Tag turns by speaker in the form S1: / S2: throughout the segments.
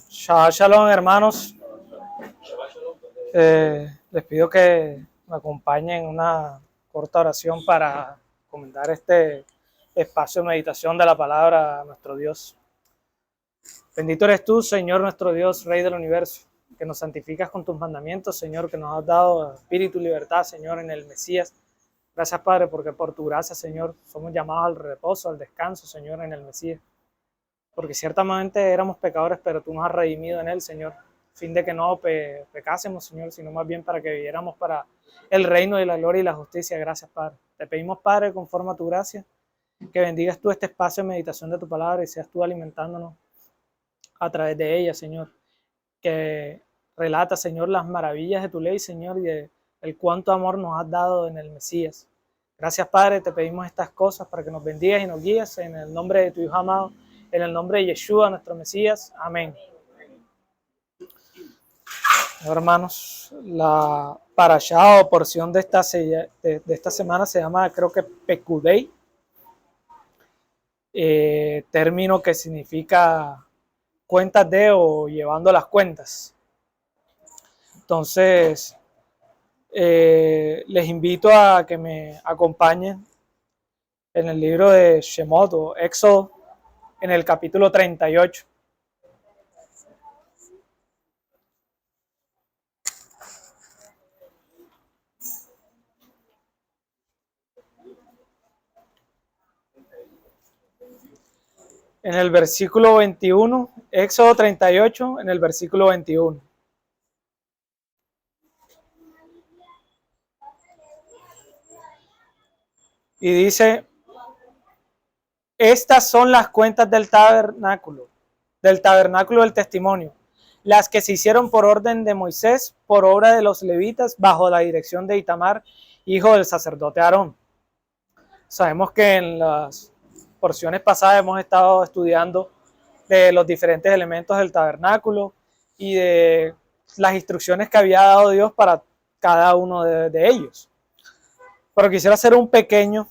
S1: Shalom, hermanos. Les pido que me acompañen en una corta oración para comentar este espacio de meditación de la palabra a nuestro Dios. Bendito eres tú, Señor nuestro Dios, Rey del universo, que nos santificas con tus mandamientos, Señor, que nos has dado espíritu y libertad, Señor, en el Mesías. Gracias, Padre, porque por tu gracia, Señor, somos llamados al reposo, al descanso, Señor, en el Mesías. Porque ciertamente éramos pecadores, pero tú nos has redimido en él, Señor, a fin de que no pecásemos, Señor, sino más bien para que viviéramos para el reino de la gloria y la justicia. Gracias, Padre. Te pedimos, Padre, conforme a tu gracia, que bendigas tú este espacio de meditación de tu palabra y seas tú alimentándonos a través de ella, Señor, que relata, Señor, las maravillas de tu ley, Señor, y de el cuánto amor nos has dado en el Mesías. Gracias, Padre, te pedimos estas cosas para que nos bendigas y nos guíes en el nombre de tu Hijo amado, en el nombre de Yeshua, nuestro Mesías. Amén. Hermanos, la parashá o porción de esta semana se llama, creo que Pekudei, término que significa cuentas de o llevando las cuentas. Entonces, les invito a que me acompañen en el libro de Shemot o Éxodo, en el capítulo 38. En el versículo 21, Éxodo 38, en el versículo 21. Y dice, estas son las cuentas del tabernáculo del testimonio, las que se hicieron por orden de Moisés, por obra de los levitas, bajo la dirección de Itamar, hijo del sacerdote Aarón. Sabemos que en las porciones pasadas hemos estado estudiando de los diferentes elementos del tabernáculo y de las instrucciones que había dado Dios para cada uno de ellos. Pero quisiera hacer un pequeño,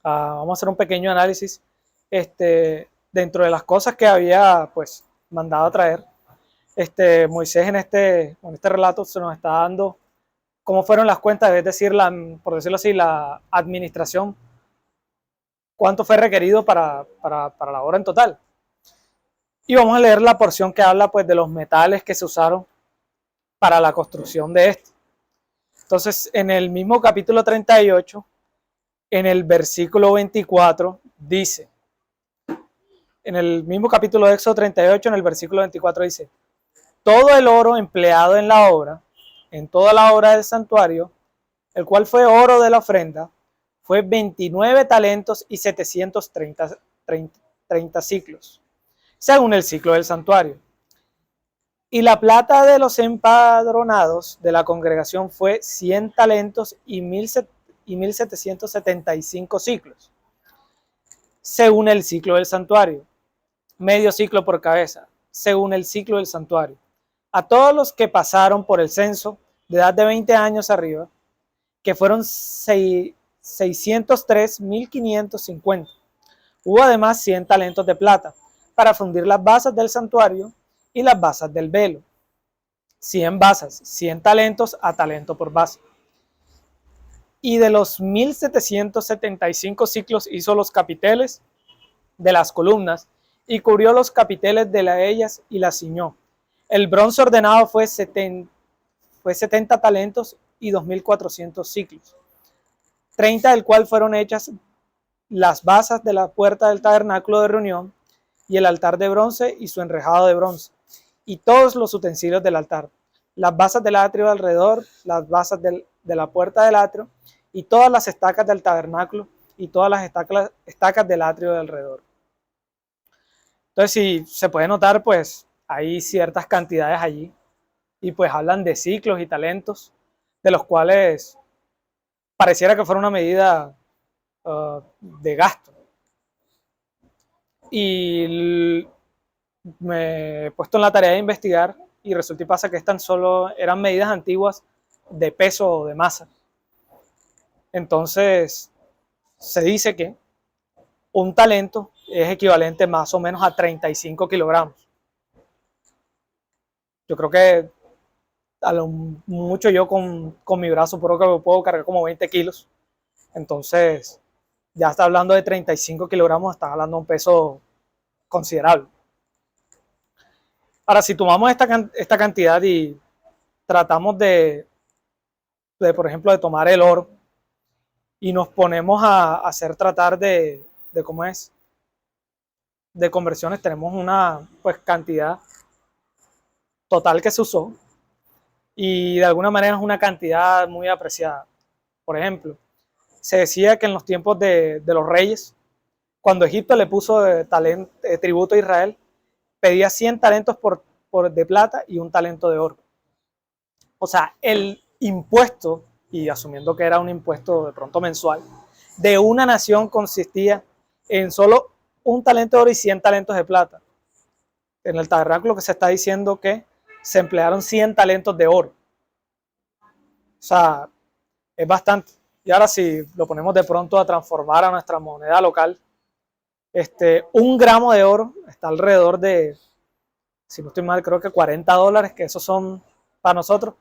S1: vamos a hacer un pequeño análisis dentro de las cosas que había pues mandado a traer. Moisés en este relato se nos está dando cómo fueron las cuentas, es decir, por decirlo así, la administración, cuánto fue requerido para la obra en total. Y vamos a leer la porción que habla pues de los metales que se usaron para la construcción de esto. Entonces, en el mismo capítulo 38, en el versículo 24, dice, en el mismo capítulo de Éxodo 38, en el versículo 24 dice, todo el oro empleado en la obra, en toda la obra del santuario, el cual fue oro de la ofrenda, fue 29 talentos y 730 ciclos, según el ciclo del santuario. Y la plata de los empadronados de la congregación fue 100 talentos y 1775 ciclos, según el ciclo del santuario. Medio ciclo por cabeza, según el ciclo del santuario. A todos los que pasaron por el censo de edad de 20 años arriba, que fueron 603.550. Hubo además 100 talentos de plata para fundir las basas del santuario y las basas del velo. 100 basas, 100 talentos a talento por base. Y de los 1775 ciclos hizo los capiteles de las columnas y cubrió los capiteles de ellas y las ciñó. El bronce ordenado fue 70 talentos y 2.400 ciclos, 30 del cual fueron hechas las basas de la puerta del tabernáculo de reunión y el altar de bronce y su enrejado de bronce, y todos los utensilios del altar, las basas del atrio alrededor, las basas de la puerta del atrio, y todas las estacas del tabernáculo, y todas las estacas del atrio de alrededor. Entonces, si se puede notar, pues hay ciertas cantidades allí, y pues hablan de ciclos y talentos, de los cuales pareciera que fuera una medida de gasto. Y me he puesto en la tarea de investigar y resulta y pasa que eran medidas antiguas de peso o de masa. Entonces, se dice que un talento es equivalente más o menos a 35 kilogramos. Yo creo que a lo mucho yo con mi brazo puedo cargar como 20 kilos. Entonces, ya está hablando de 35 kilogramos, está hablando de un peso considerable. Ahora, si tomamos esta cantidad y tratamos por ejemplo, de tomar el oro y nos ponemos a hacer tratar de cómo es, de conversiones, tenemos una pues cantidad total que se usó y de alguna manera es una cantidad muy apreciada. Por ejemplo, se decía que en los tiempos de los reyes, cuando Egipto le puso tributo a Israel, pedía 100 talentos de plata y un talento de oro. O sea, el impuesto, y asumiendo que era un impuesto de pronto mensual, de una nación consistía en solo un talento de oro y 100 talentos de plata. En el tabernáculo que se está diciendo que se emplearon 100 talentos de oro. O sea, es bastante. Y ahora si lo ponemos de pronto a transformar a nuestra moneda local, un gramo de oro está alrededor de, si no estoy mal, creo que $40, que esos son para nosotros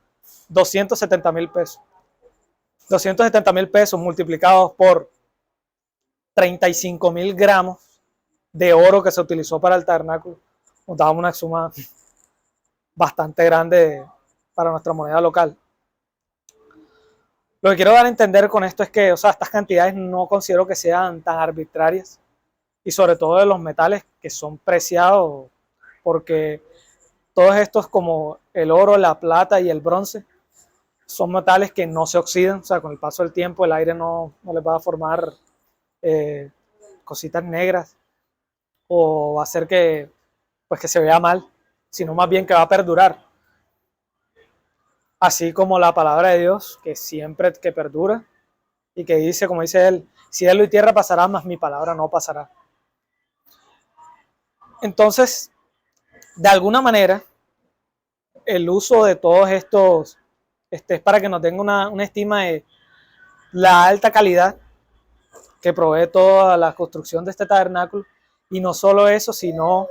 S1: 270,000 pesos. 270,000 pesos multiplicados por 35,000 gramos de oro que se utilizó para el tabernáculo, nos daba una suma bastante grande para nuestra moneda local. Lo que quiero dar a entender con esto es que, o sea, estas cantidades no considero que sean tan arbitrarias, y sobre todo de los metales que son preciados, porque todos estos como el oro, la plata y el bronce son metales que no se oxidan. O sea, con el paso del tiempo el aire no les va a formar cositas negras o va a hacer que, pues, que se vea mal, sino más bien que va a perdurar. Así como la palabra de Dios, que siempre que perdura y que dice, como dice él, cielo y tierra pasará, mas mi palabra no pasará. Entonces, de alguna manera, el uso de todos estos es para que nos den una estima de la alta calidad que provee toda la construcción de este tabernáculo, y no solo eso, sino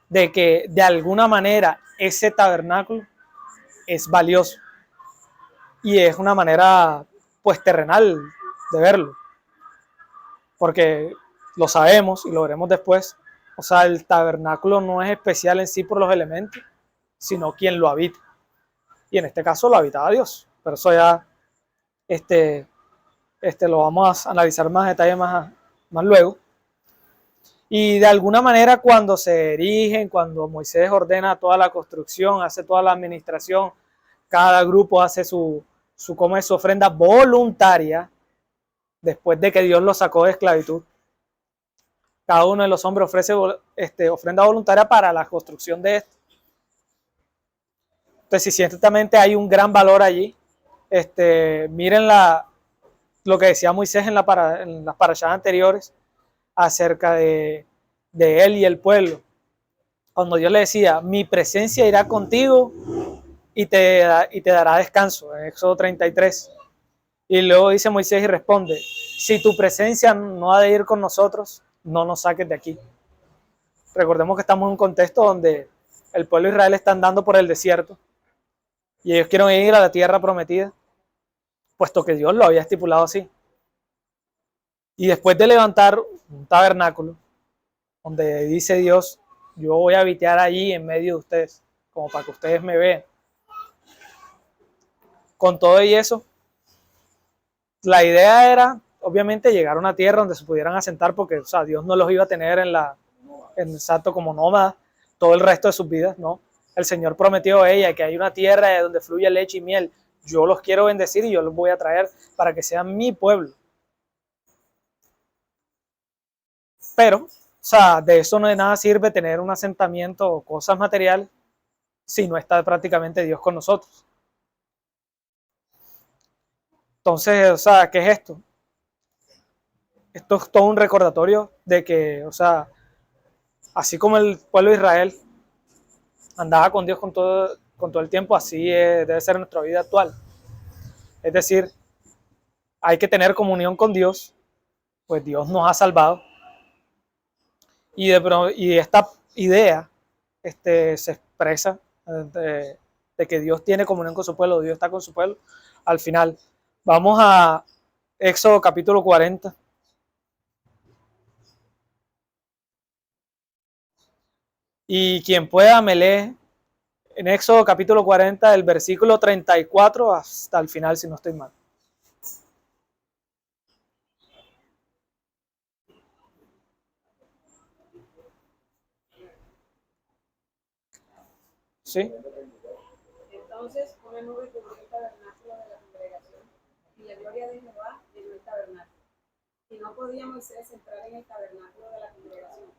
S1: de que de alguna manera ese tabernáculo es valioso y es una manera pues terrenal de verlo, porque lo sabemos y lo veremos después. O sea, el tabernáculo no es especial en sí por los elementos, sino quien lo habita, y en este caso lo habitaba Dios, pero eso ya lo vamos a analizar más detalle más luego. Y de alguna manera cuando se erigen, cuando Moisés ordena toda la construcción, hace toda la administración, cada grupo hace su ofrenda voluntaria después de que Dios los sacó de esclavitud. Cada uno de los hombres ofrece ofrenda voluntaria para la construcción de esto. Entonces, si ciertamente hay un gran valor allí, miren lo que decía Moisés en las parashas anteriores acerca de él y el pueblo. Cuando Dios le decía, mi presencia irá contigo y te dará descanso, en Éxodo 33. Y luego dice Moisés y responde, si tu presencia no ha de ir con nosotros, no nos saques de aquí. Recordemos que estamos en un contexto donde el pueblo de Israel está andando por el desierto y ellos quieren ir a la tierra prometida, puesto que Dios lo había estipulado así. Y después de levantar un tabernáculo, donde dice Dios, yo voy a habitar allí en medio de ustedes, como para que ustedes me vean. Con todo y eso, la idea era, obviamente, llegar a una tierra donde se pudieran asentar, porque, o sea, Dios no los iba a tener exacto como nómadas todo el resto de sus vidas, ¿no? El Señor prometió a ella que hay una tierra donde fluye leche y miel. Yo los quiero bendecir y yo los voy a traer para que sean mi pueblo. Pero, o sea, de eso no de nada sirve tener un asentamiento o cosas materiales si no está prácticamente Dios con nosotros. Entonces, o sea, ¿qué es esto? Esto es todo un recordatorio de que, o sea, así como el pueblo de Israel andaba con Dios con todo el tiempo, así debe ser nuestra vida actual. Es decir, hay que tener comunión con Dios, pues Dios nos ha salvado. Y esta idea se expresa de que Dios tiene comunión con su pueblo, Dios está con su pueblo al final. Vamos a Éxodo capítulo 40. Y quien pueda me lee en Éxodo capítulo 40, del versículo 34 hasta el final, si no estoy mal. ¿Sí?
S2: Entonces una nube cubrió el tabernáculo de la congregación, y la gloria de Jehová llenó el tabernáculo. Y no podía Moisés entrar en el tabernáculo de la congregación,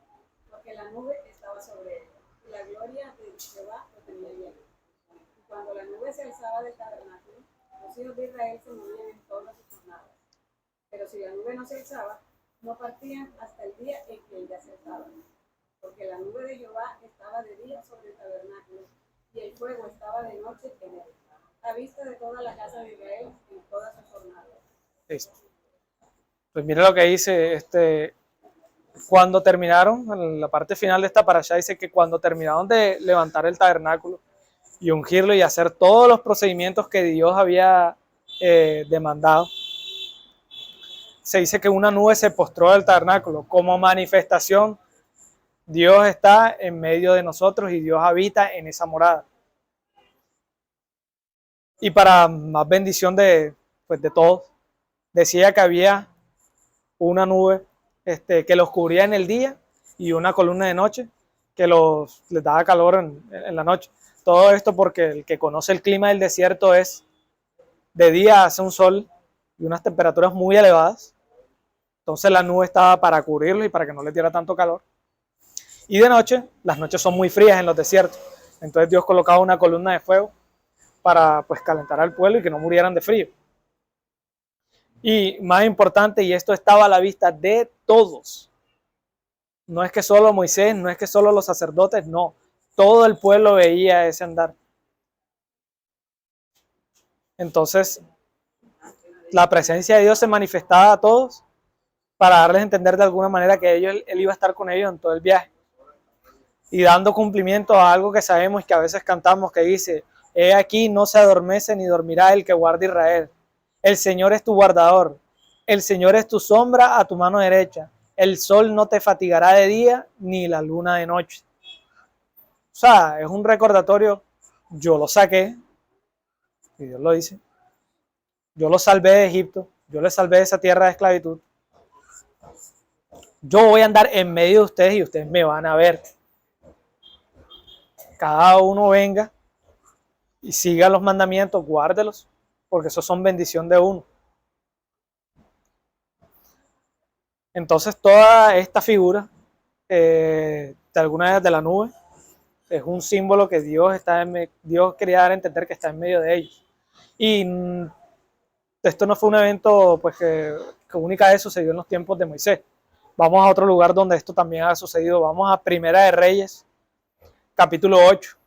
S2: porque la nube estaba sobre él, y la gloria de Jehová lo tenía lleno. Y cuando la nube se alzaba del tabernáculo, los hijos de Israel se movían en todas sus jornadas. Pero si la nube no se alzaba, no partían hasta el día en que ella se alzaba, porque la nube de Jehová estaba de día sobre el tabernáculo, y el fuego estaba de noche en él, a vista de toda la casa de Israel en todas sus jornadas.
S1: Listo. Pues mira lo que dice, cuando terminaron, en la parte final de esta parashá dice que cuando terminaron de levantar el tabernáculo y ungirlo y hacer todos los procedimientos que Dios había demandado, se dice que una nube se postró del tabernáculo como manifestación. Dios está en medio de nosotros y Dios habita en esa morada. Y para más bendición pues de todos, decía que había una nube que los cubría en el día y una columna de noche que les daba calor en la noche. Todo esto porque el que conoce el clima del desierto es de día hace un sol y unas temperaturas muy elevadas. Entonces la nube estaba para cubrirlo y para que no les diera tanto calor. Y de noche, las noches son muy frías en los desiertos. Entonces Dios colocaba una columna de fuego para pues calentar al pueblo y que no murieran de frío. Y más importante, y esto estaba a la vista de todos. No es que solo Moisés, no es que solo los sacerdotes, no. Todo el pueblo veía ese andar. Entonces, la presencia de Dios se manifestaba a todos para darles a entender de alguna manera que él iba a estar con ellos en todo el viaje. Y dando cumplimiento a algo que sabemos y que a veces cantamos, que dice: he aquí, no se adormece ni dormirá el que guarda Israel. El Señor es tu guardador. El Señor es tu sombra a tu mano derecha. El sol no te fatigará de día, ni la luna de noche. O sea, es un recordatorio. Yo lo saqué, y Dios lo dice. Yo lo salvé de Egipto. Yo le salvé de esa tierra de esclavitud. Yo voy a andar en medio de ustedes y ustedes me van a ver. Cada uno venga y siga los mandamientos, guárdelos, porque esos son bendición de uno. Entonces toda esta figura de alguna vez de la nube es un símbolo que Dios quería dar a entender que está en medio de ellos. Y esto no fue un evento pues que única vez sucedió en los tiempos de Moisés. Vamos a otro lugar donde esto también ha sucedido. Vamos a Primera de Reyes, capítulo 8.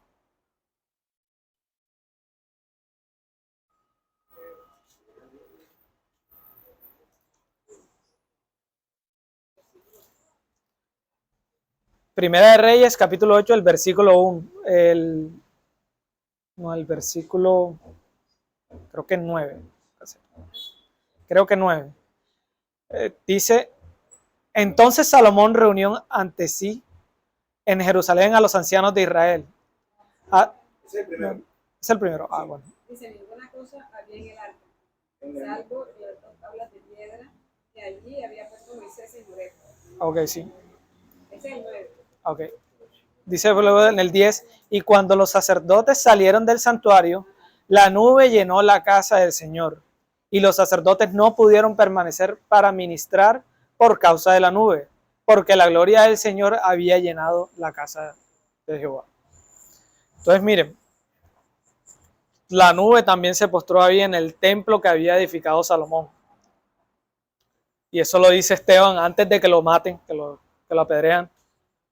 S1: Primera de Reyes, capítulo 8, el versículo 1. El versículo, creo que 9. Creo que 9. Dice: entonces Salomón reunió ante sí en Jerusalén a los ancianos de Israel.
S2: Es el primero.
S1: No, es el primero. Bueno.
S2: Dice: ninguna cosa había en el arca, salvo las dos tablas de piedra que allí había puesto Moisés en Horeb.
S1: Ok, sí.
S2: Es el 9.
S1: Ok. Dice luego en el 10: y cuando los sacerdotes salieron del santuario, la nube llenó la casa del Señor, y los sacerdotes no pudieron permanecer para ministrar por causa de la nube, porque la gloria del Señor había llenado la casa de Jehová. Entonces miren, la nube también se postró ahí en el templo que había edificado Salomón. Y eso lo dice Esteban antes de que lo maten, que lo apedrean.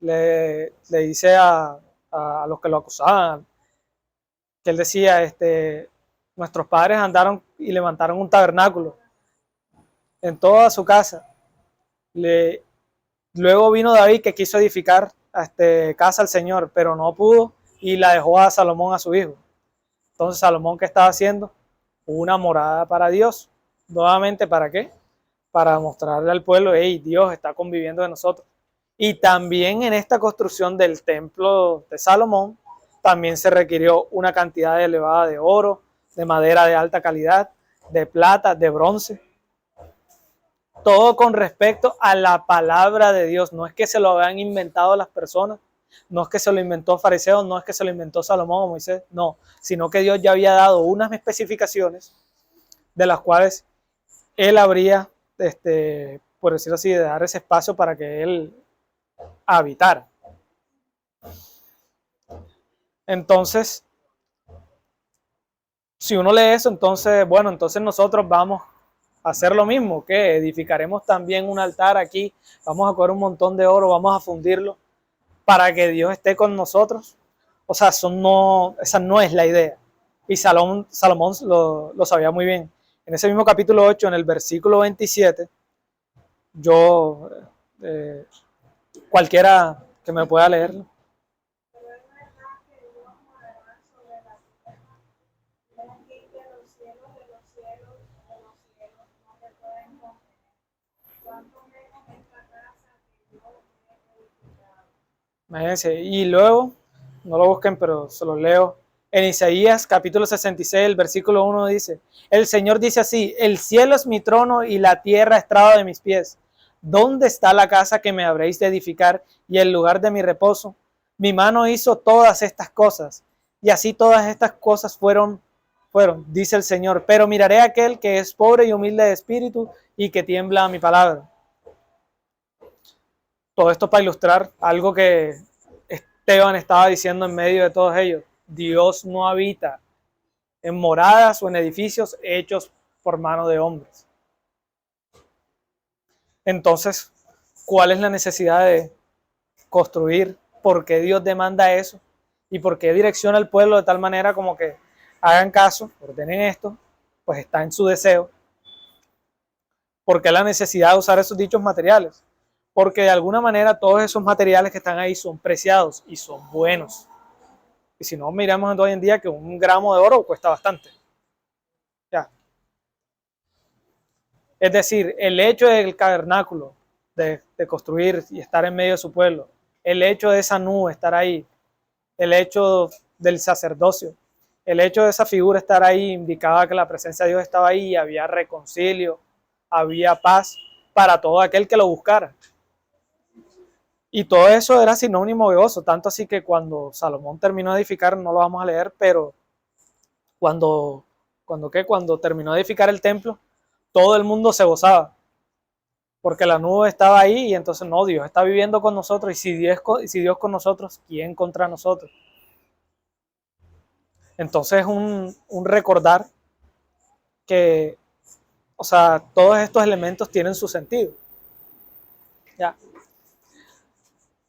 S1: Le dice a los que lo acusaban, que él decía, nuestros padres andaron y levantaron un tabernáculo en toda su casa. Luego vino David, que quiso edificar casa al Señor, pero no pudo y la dejó a Salomón, a su hijo. Entonces, Salomón, ¿qué estaba haciendo? Una morada para Dios. Nuevamente, ¿para qué? Para mostrarle al pueblo, hey, Dios está conviviendo con nosotros. Y también en esta construcción del templo de Salomón, también se requirió una cantidad elevada de oro, de madera de alta calidad, de plata, de bronce. Todo con respecto a la palabra de Dios. No es que se lo habían inventado las personas, no es que se lo inventó fariseos, no es que se lo inventó Salomón o Moisés, no, sino que Dios ya había dado unas especificaciones de las cuales él habría, por decirlo así, de dar ese espacio para que él habitara. Entonces, si uno lee eso, entonces, bueno, entonces nosotros vamos a hacer lo mismo, que edificaremos también un altar aquí, vamos a coger un montón de oro, vamos a fundirlo para que Dios esté con nosotros. O sea, esa no es la idea. Y Salomón lo sabía muy bien. En ese mismo capítulo 8, en el versículo 27, yo, cualquiera que me pueda leerlo. Imagínense. Y luego, no lo busquen, pero se los leo. En Isaías capítulo 66, el versículo 1 dice, el Señor dice así, el cielo es mi trono y la tierra estrado de mis pies. ¿Dónde está la casa que me habréis de edificar y el lugar de mi reposo? Mi mano hizo todas estas cosas y así todas estas cosas fueron, dice el Señor. Pero miraré a aquel que es pobre y humilde de espíritu y que tiembla a mi palabra. Todo esto para ilustrar algo que Esteban estaba diciendo en medio de todos ellos. Dios no habita en moradas o en edificios hechos por mano de hombres. Entonces, ¿cuál es la necesidad de construir? ¿Por qué Dios demanda eso? ¿Y por qué direcciona al pueblo de tal manera como que hagan caso, ordenen esto? Pues está en su deseo. ¿Por qué la necesidad de usar esos dichos materiales? Porque de alguna manera todos esos materiales que están ahí son preciados y son buenos. Y si no, miramos hoy en día que un gramo de oro cuesta bastante. Ya. Es decir, el hecho del tabernáculo, de construir y estar en medio de su pueblo, el hecho de esa nube estar ahí, el hecho del sacerdocio, el hecho de esa figura estar ahí indicaba que la presencia de Dios estaba ahí y había reconcilio, había paz para todo aquel que lo buscara. Y todo eso era sinónimo de gozo, tanto así que cuando Salomón terminó de edificar, no lo vamos a leer, pero cuando terminó de edificar el templo, todo el mundo se gozaba, porque la nube estaba ahí y entonces no, Dios está viviendo con nosotros y si Dios con nosotros, ¿quién contra nosotros? Entonces es un recordar que, o sea, todos estos elementos tienen su sentido. ¿Ya?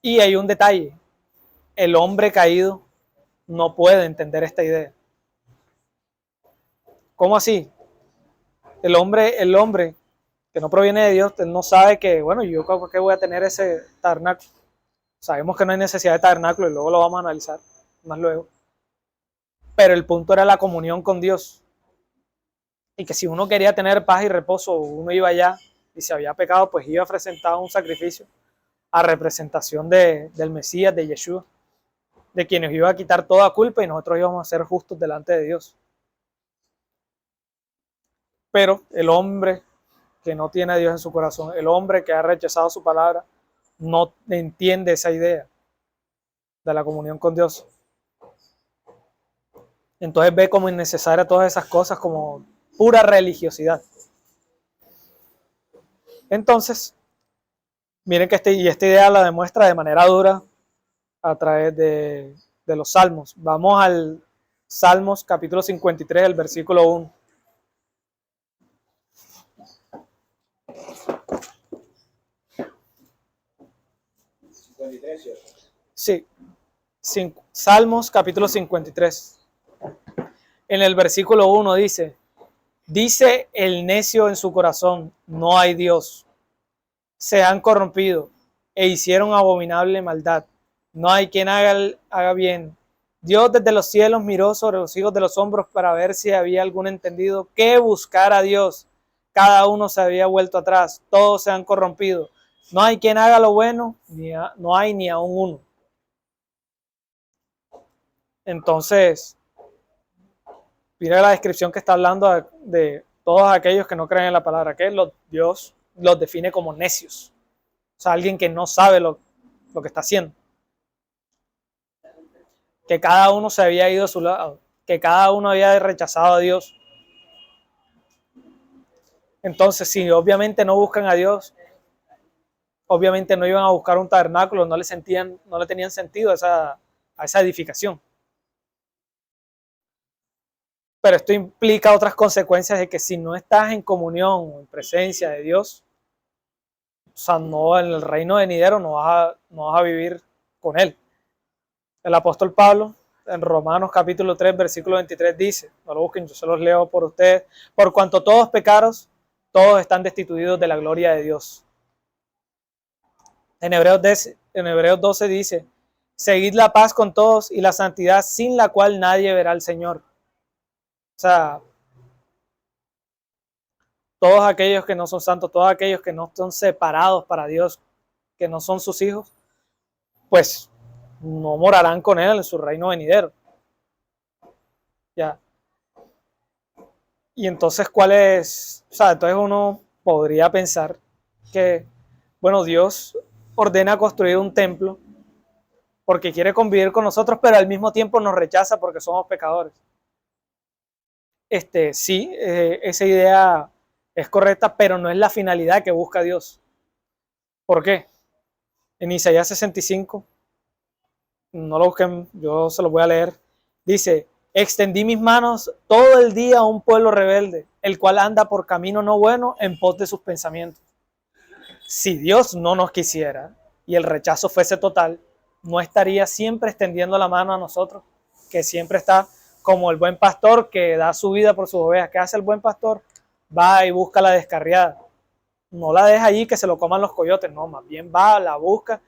S1: Y hay un detalle, el hombre caído no puede entender esta idea. ¿Cómo así? El hombre que no proviene de Dios, no sabe que, bueno, yo creo que voy a tener ese tabernáculo. Sabemos que no hay necesidad de tabernáculo y luego lo vamos a analizar más luego. Pero el punto era la comunión con Dios. Y que si uno quería tener paz y reposo, uno iba allá y si había pecado, pues iba a presentar un sacrificio a representación del Mesías, de Yeshua, de quienes iba a quitar toda culpa y nosotros íbamos a ser justos delante de Dios. Pero el hombre que no tiene a Dios en su corazón, el hombre que ha rechazado su palabra, no entiende esa idea de la comunión con Dios. Entonces ve como innecesaria todas esas cosas, como pura religiosidad. Entonces, miren que esta idea la demuestra de manera dura a través de los Salmos. Vamos al Salmos capítulo 53, el versículo 1. Sí, Salmos capítulo 53. En el versículo 1 dice el necio en su corazón, no hay Dios. Se han corrompido e hicieron abominable maldad. No hay quien haga bien. Dios desde los cielos miró sobre los hijos de los hombros para ver si había algún entendido que buscara a Dios. Cada uno se había vuelto atrás, todos se han corrompido. No hay quien haga lo bueno, no hay ni aún uno. Entonces, mira la descripción que está hablando de todos aquellos que no creen en la palabra, que Dios los define como necios. O sea, alguien que no sabe lo que está haciendo. Que cada uno se había ido a su lado, que cada uno había rechazado a Dios. Entonces, si obviamente no buscan a Dios, obviamente no iban a buscar un tabernáculo, no le tenían sentido a esa edificación. Pero esto implica otras consecuencias de que si no estás en comunión o en presencia de Dios, o sea, no, en el reino venidero no vas a vivir con Él. El apóstol Pablo, en Romanos capítulo 3, versículo 23 dice, no lo busquen, yo se los leo por ustedes, por cuanto todos pecaron, todos están destituidos de la gloria de Dios. En Hebreos 12 dice, seguid la paz con todos y la santidad sin la cual nadie verá al Señor. O sea, todos aquellos que no son santos, todos aquellos que no son separados para Dios, que no son sus hijos, pues no morarán con Él en su reino venidero. Ya. Y entonces, ¿cuál es? O sea, entonces uno podría pensar que, bueno, Dios ordena construir un templo porque quiere convivir con nosotros, pero al mismo tiempo nos rechaza porque somos pecadores. Sí, esa idea es correcta, pero no es la finalidad que busca Dios. ¿Por qué? En Isaías 65, no lo busquen, yo se lo voy a leer, dice, extendí mis manos todo el día a un pueblo rebelde, el cual anda por camino no bueno en pos de sus pensamientos. Si Dios no nos quisiera y el rechazo fuese total, no estaría siempre extendiendo la mano a nosotros, que siempre está como el buen pastor que da su vida por sus ovejas. ¿Qué hace el buen pastor? Va y busca la descarriada. No la deja allí que se lo coman los coyotes, no, más bien va, la busca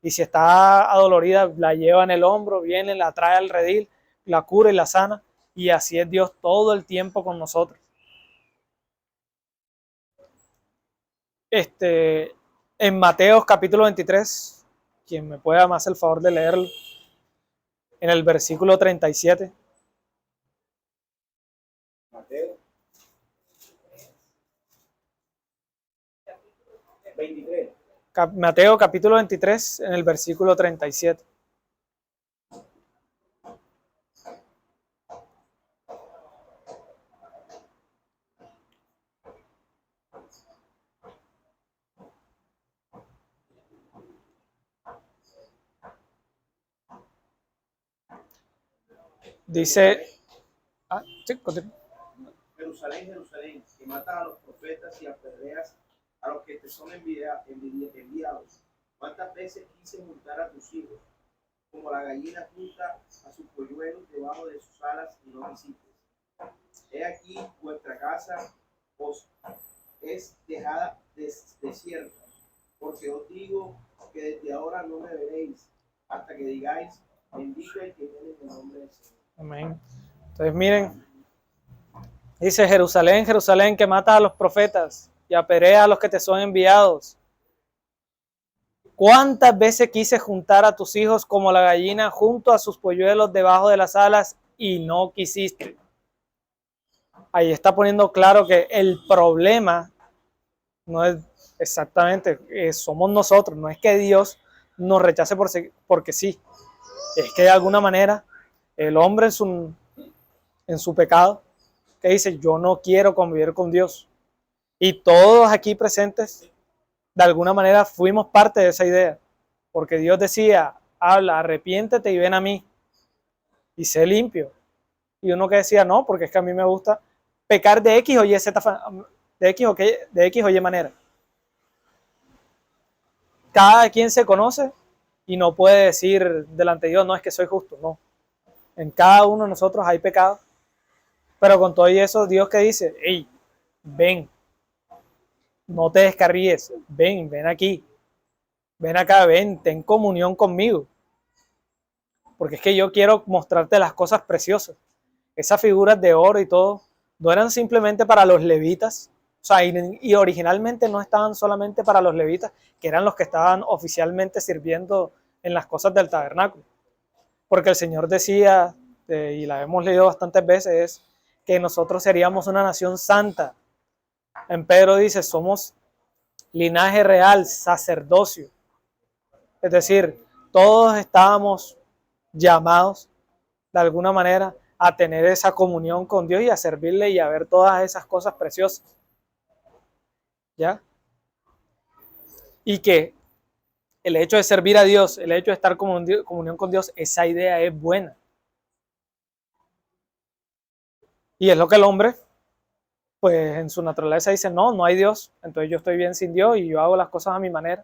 S1: y si está adolorida, la lleva en el hombro, viene, la trae al redil, la cura y la sana, y así es Dios todo el tiempo con nosotros. En Mateo capítulo 23, quien me pueda más el favor de leerlo, en el versículo 37.
S3: Mateo 23.
S1: Mateo capítulo 23, en el versículo 37. Dice, sí, continúa.
S3: Jerusalén, Jerusalén, que matas a los profetas y apedreas a los que te son enviados. ¿Cuántas veces quise juntar a tus hijos, como la gallina junta a sus polluelos debajo de sus alas y no quisiste? He aquí vuestra casa os es dejada desierta, porque os digo que desde ahora no me veréis, hasta que digáis, bendito el que viene en el nombre del Señor.
S1: Amén. Entonces miren, dice Jerusalén, Jerusalén, que mata a los profetas y apedrea a los que te son enviados. ¿Cuántas veces quise juntar a tus hijos como la gallina junto a sus polluelos debajo de las alas y no quisiste? Ahí está poniendo claro que el problema no es exactamente, somos nosotros, no es que Dios nos rechace porque sí, es que de alguna manera el hombre en su pecado, que dice, yo no quiero convivir con Dios. Y todos aquí presentes, de alguna manera fuimos parte de esa idea, porque Dios decía, habla, arrepiéntete y ven a mí, y sé limpio. Y uno que decía, no, porque es que a mí me gusta pecar de X o Y, de X o Y manera. Cada quien se conoce y no puede decir delante de Dios, no, es que soy justo, no. En cada uno de nosotros hay pecado, pero con todo eso, Dios que dice, hey, ven, no te descarríes, ven aquí, ven acá, ven, ten comunión conmigo. porque es que yo quiero mostrarte las cosas preciosas. Esas figuras de oro y todo no eran simplemente para los levitas, o sea, y originalmente no estaban solamente para los levitas, que eran los que estaban oficialmente sirviendo en las cosas del tabernáculo. Porque el Señor decía, y la hemos leído bastantes veces, es que nosotros seríamos una nación santa. En Pedro dice, somos linaje real, sacerdocio. Es decir, todos estábamos llamados de alguna manera a tener esa comunión con Dios y a servirle y a ver todas esas cosas preciosas. ¿Ya? Y que el hecho de servir a Dios, el hecho de estar en comunión con Dios, esa idea es buena. Y es lo que el hombre, pues en su naturaleza dice, no, no hay Dios, entonces yo estoy bien sin Dios y yo hago las cosas a mi manera.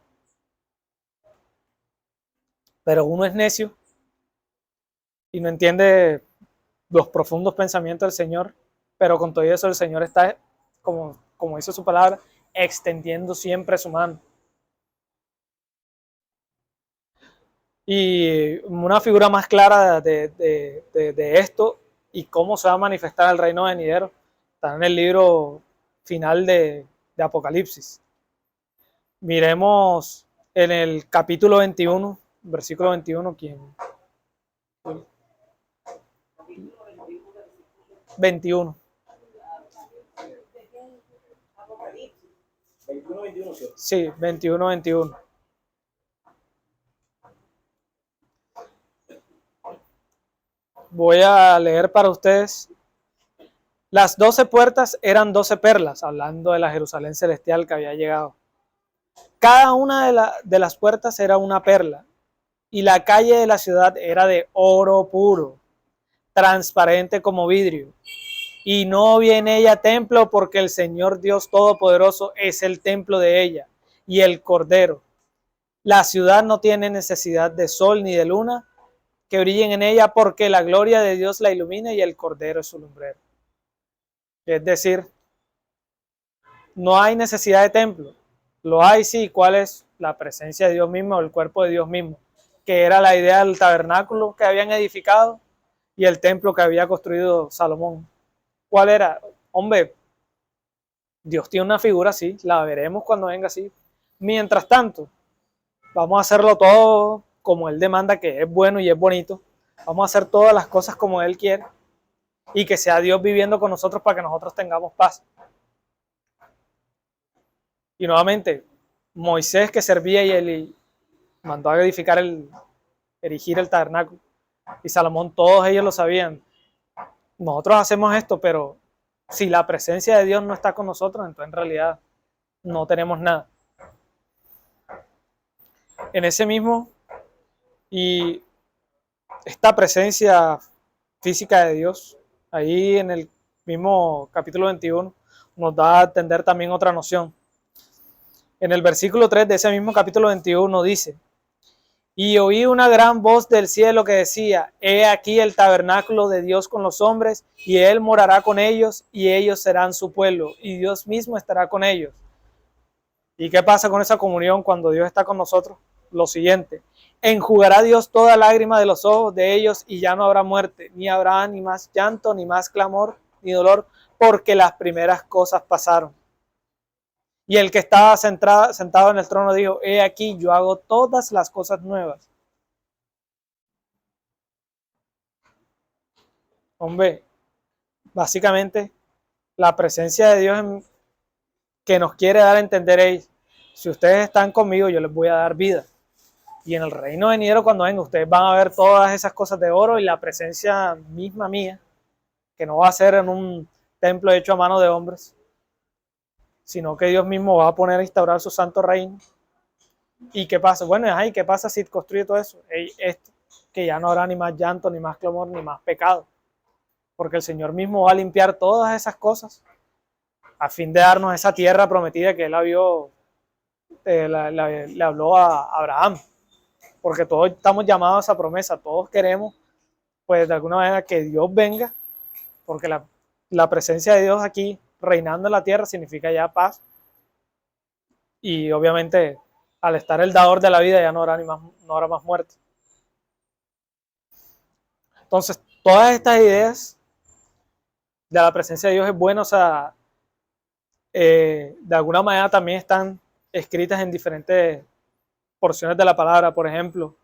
S1: Pero uno es necio y no entiende los profundos pensamientos del Señor, pero con todo eso el Señor está, como dice su palabra, extendiendo siempre su mano. Y una figura más clara de esto y cómo se va a manifestar el reino venidero está en el libro final de Apocalipsis. Miremos en el capítulo 21, versículo 21, ¿quién? 21.
S3: 21, ¿sí?
S1: Sí, 21, 21. Voy a leer para ustedes. Las 12 puertas eran 12 perlas, hablando de la Jerusalén celestial que había llegado. Cada una de las puertas era una perla, y la calle de la ciudad era de oro puro, transparente como vidrio. Y no había en ella templo, porque el Señor Dios Todopoderoso es el templo de ella, y el Cordero. La ciudad no tiene necesidad de sol ni de luna que brillen en ella, porque la gloria de Dios la ilumina y el Cordero es su lumbrero. Es decir, no hay necesidad de templo. Lo hay, sí. ¿Cuál es? La presencia de Dios mismo, el cuerpo de Dios mismo, que era la idea del tabernáculo que habían edificado y el templo que había construido Salomón. ¿Cuál era? Hombre, Dios tiene una figura así, la veremos cuando venga así. Mientras tanto, vamos a hacerlo todo como Él demanda, que es bueno y es bonito. Vamos a hacer todas las cosas como Él quiere y que sea Dios viviendo con nosotros para que nosotros tengamos paz. Y nuevamente, Moisés que servía y él mandó a erigir el tabernáculo. Y Salomón, todos ellos lo sabían. Nosotros hacemos esto, pero si la presencia de Dios no está con nosotros, entonces en realidad no tenemos nada. En ese mismo, y esta presencia física de Dios, ahí en el mismo capítulo 21, nos da a entender también otra noción. En el versículo 3 de ese mismo capítulo 21 dice, y oí una gran voz del cielo que decía, he aquí el tabernáculo de Dios con los hombres, y Él morará con ellos, y ellos serán su pueblo, y Dios mismo estará con ellos. ¿Y qué pasa con esa comunión cuando Dios está con nosotros? Lo siguiente, enjugará Dios toda lágrima de los ojos de ellos, y ya no habrá muerte, ni habrá ni más llanto, ni más clamor, ni dolor, porque las primeras cosas pasaron. Y el que estaba sentado en el trono dijo, he aquí, yo hago todas las cosas nuevas. Hombre, básicamente, la presencia de Dios que nos quiere dar a entender es, si ustedes están conmigo, yo les voy a dar vida. Y en el reino venidero, cuando venga, ustedes van a ver todas esas cosas de oro y la presencia misma mía, que no va a ser en un templo hecho a mano de hombres, sino que Dios mismo va a poner a instaurar su santo reino. ¿Y qué pasa? Bueno, ¿y qué pasa si construye todo eso? Esto, que ya no habrá ni más llanto, ni más clamor, ni más pecado. Porque el Señor mismo va a limpiar todas esas cosas a fin de darnos esa tierra prometida que Él le habló a Abraham. Porque todos estamos llamados a esa promesa, todos queremos, pues de alguna manera, que Dios venga, porque la presencia de Dios aquí reinando en la tierra significa ya paz. Y obviamente, al estar el dador de la vida, ya no habrá más muerte. Entonces, todas estas ideas de la presencia de Dios es buena, o sea, de alguna manera también están escritas en diferentes porciones de la palabra. Por ejemplo,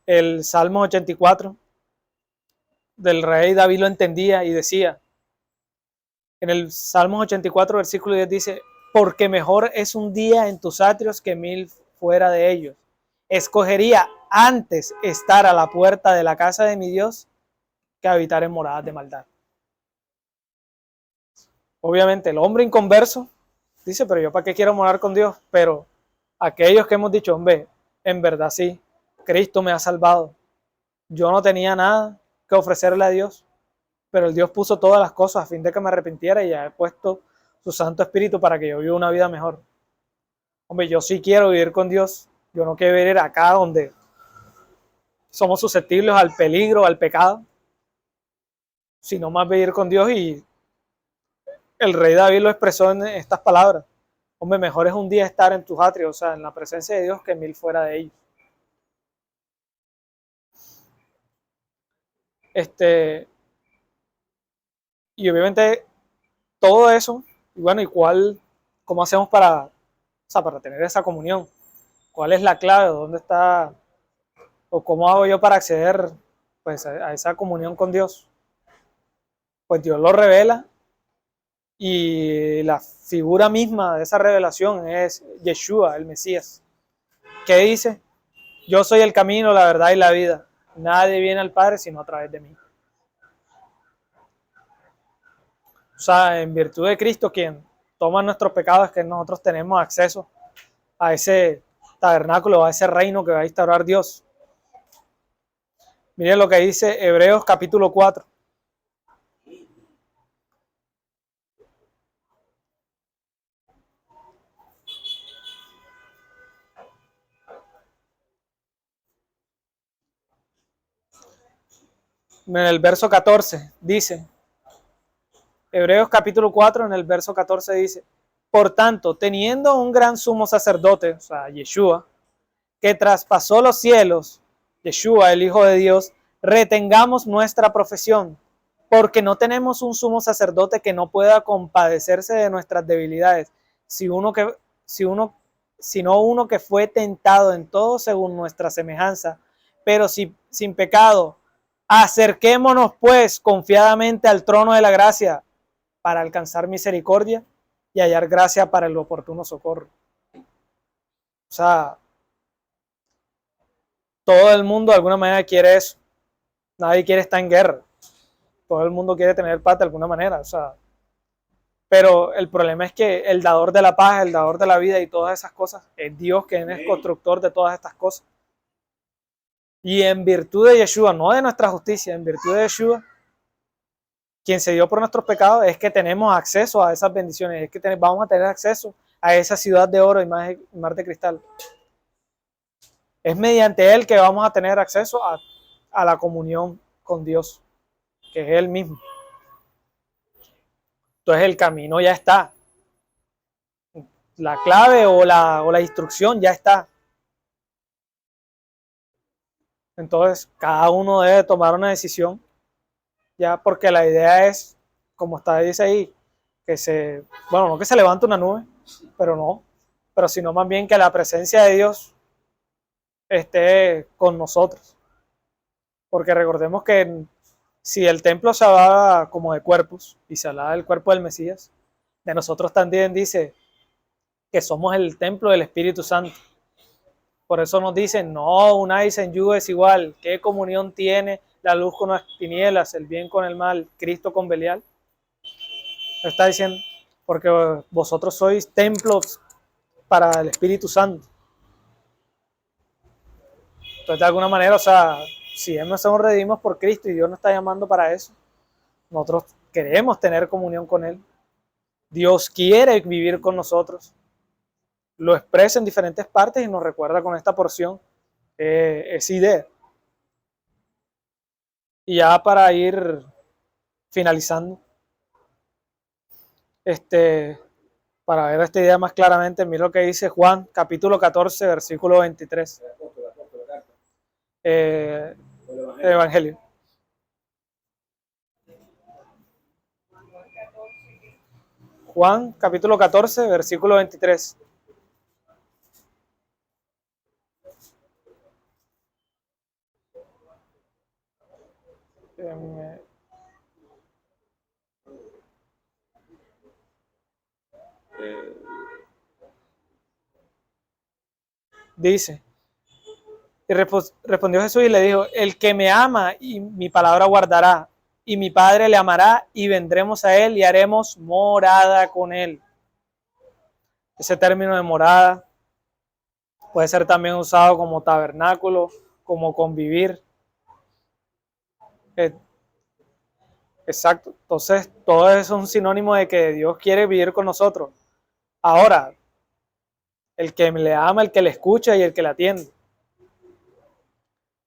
S1: el Salmo 84 del rey David lo entendía y decía, en el Salmo 84, versículo 10 dice, porque mejor es un día en tus atrios que 1000 fuera de ellos. Escogería antes estar a la puerta de la casa de mi Dios que habitar en moradas de maldad. Obviamente el hombre inconverso dice, pero yo para qué quiero morar con Dios. Pero aquellos que hemos dicho, hombre, en verdad sí, Cristo me ha salvado. Yo no tenía nada que ofrecerle a Dios, pero el Dios puso todas las cosas a fin de que me arrepintiera y ya he puesto su Santo Espíritu para que yo viva una vida mejor. Hombre, yo sí quiero vivir con Dios. Yo no quiero vivir acá donde somos susceptibles al peligro, al pecado, sino más vivir con Dios. Y el rey David lo expresó en estas palabras. Hombre, mejor es un día estar en tus atrios, o sea, en la presencia de Dios, que 1000 fuera de ellos. Y obviamente todo eso, y bueno, ¿y cómo hacemos para tener esa comunión? ¿Cuál es la clave? ¿Dónde está? ¿O cómo hago yo para acceder pues, a esa comunión con Dios? Pues Dios lo revela y la figura misma de esa revelación es Yeshua, el Mesías, que dice, yo soy el camino, la verdad y la vida. Nadie viene al Padre sino a través de mí. O sea, en virtud de Cristo, quien toma nuestros pecados, es que nosotros tenemos acceso a ese tabernáculo, a ese reino que va a instaurar Dios. Miren lo que dice Hebreos capítulo 4. En el verso 14 dice, Hebreos capítulo 4 en el verso 14 dice, por tanto, teniendo un gran sumo sacerdote, o sea, Yeshua, que traspasó los cielos, Yeshua, el Hijo de Dios, retengamos nuestra profesión, porque no tenemos un sumo sacerdote que no pueda compadecerse de nuestras debilidades, sino uno que fue tentado en todo según nuestra semejanza, pero sin pecado. Acerquémonos pues confiadamente al trono de la gracia para alcanzar misericordia y hallar gracia para el oportuno socorro. O sea, todo el mundo de alguna manera quiere eso. Nadie quiere estar en guerra. Todo el mundo quiere tener paz de alguna manera. O sea, pero el problema es que el dador de la paz, el dador de la vida y todas esas cosas, es Dios quien es constructor de todas estas cosas. Y en virtud de Yeshua, no de nuestra justicia, en virtud de Yeshua, quien se dio por nuestros pecados, es que tenemos acceso a esas bendiciones, es que vamos a tener acceso a esa ciudad de oro y mar de cristal. Es mediante Él que vamos a tener acceso a la comunión con Dios, que es Él mismo. Entonces el camino ya está. La clave o la instrucción ya está. Entonces cada uno debe tomar una decisión, ya, porque la idea es, como dice ahí, no que se levante una nube, pero sino más bien que la presencia de Dios esté con nosotros. Porque recordemos que si el templo se hablaba como de cuerpos y se hablaba del cuerpo del Mesías, de nosotros también dice que somos el templo del Espíritu Santo. Por eso nos dicen, no unáis en yugo desigual. ¿Qué comunión tiene la luz con las tinieblas, el bien con el mal, Cristo con Belial? Está diciendo, porque vosotros sois templos para el Espíritu Santo. Entonces, de alguna manera, o sea, si nos somos redimidos por Cristo y Dios nos está llamando para eso, nosotros queremos tener comunión con Él. Dios quiere vivir con nosotros. Lo expresa en diferentes partes y nos recuerda con esta porción esa idea. Y ya para ir finalizando, para ver esta idea más claramente, mira lo que dice Juan, capítulo 14, versículo 23. El Evangelio. Juan capítulo 14, versículo 23. Dice, y respondió Jesús y le dijo, el que me ama y mi palabra guardará, y mi Padre le amará, y vendremos a él y haremos morada con él. Ese término de morada puede ser también usado como tabernáculo, como convivir. Exacto. Entonces, todo eso es un sinónimo de que Dios quiere vivir con nosotros. Ahora, el que le ama, el que le escucha y el que le atiende.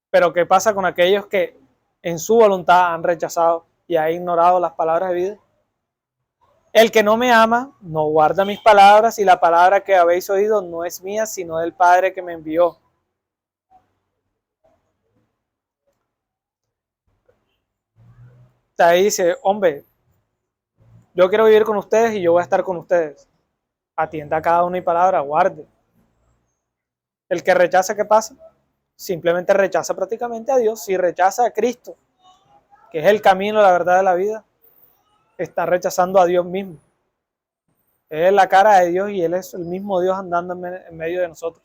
S1: Pero ¿qué pasa con aquellos que en su voluntad han rechazado y han ignorado las palabras de vida? El que no me ama no guarda mis palabras, y la palabra que habéis oído no es mía, sino del Padre que me envió. Ahí dice, hombre, yo quiero vivir con ustedes y yo voy a estar con ustedes. Atienda a cada una mi palabra, guarde. El que rechaza, ¿qué pasa? Simplemente rechaza prácticamente a Dios. Si rechaza a Cristo, que es el camino, la verdad de la vida, está rechazando a Dios mismo. Él es la cara de Dios y Él es el mismo Dios andando en medio de nosotros.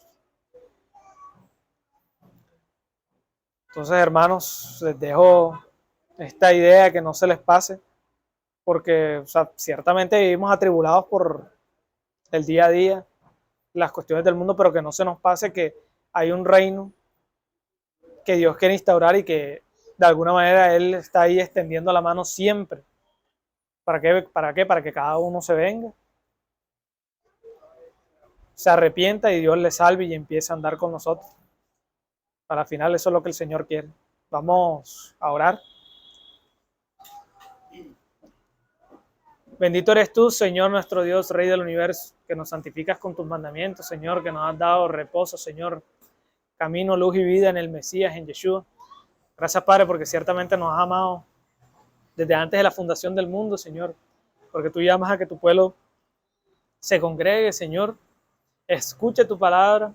S1: Entonces, hermanos, les dejo esta idea, que no se les pase, porque o sea, ciertamente vivimos atribulados por el día a día, las cuestiones del mundo, pero que no se nos pase que hay un reino que Dios quiere instaurar y que de alguna manera Él está ahí extendiendo la mano siempre. ¿Para qué? ¿Para qué? Para que cada uno se venga, se arrepienta y Dios le salve y empiece a andar con nosotros. Para el final eso es lo que el Señor quiere. Vamos a orar. Bendito eres tú, Señor nuestro Dios, Rey del universo, que nos santificas con tus mandamientos, Señor, que nos has dado reposo, Señor, camino, luz y vida en el Mesías, en Yeshua. Gracias, Padre, porque ciertamente nos has amado desde antes de la fundación del mundo, Señor, porque tú llamas a que tu pueblo se congregue, Señor, escuche tu palabra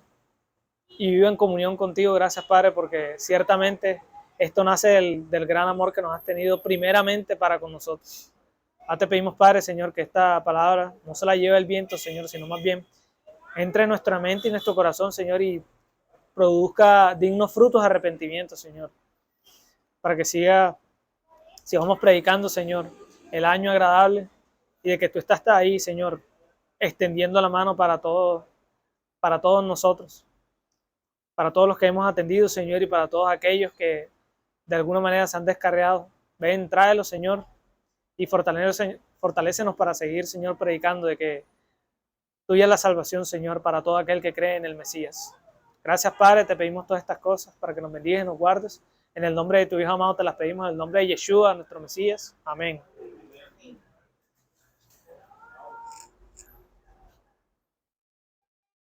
S1: y viva en comunión contigo. Gracias, Padre, porque ciertamente esto nace del gran amor que nos has tenido primeramente para con nosotros. Ahora te pedimos, Padre, Señor, que esta palabra no se la lleve el viento, Señor, sino más bien entre en nuestra mente y nuestro corazón, Señor, y produzca dignos frutos de arrepentimiento, Señor, para que sigamos predicando, Señor, el año agradable, y de que tú estás ahí, Señor, extendiendo la mano para todos nosotros, para todos los que hemos atendido, Señor, y para todos aquellos que de alguna manera se han descarriado. Ven, tráelos, Señor, y fortalécenos para seguir, Señor, predicando de que tuya es la salvación, Señor, para todo aquel que cree en el Mesías. Gracias, Padre, te pedimos todas estas cosas para que nos bendigas y nos guardes. En el nombre de tu Hijo amado te las pedimos, en el nombre de Yeshua, nuestro Mesías. Amén.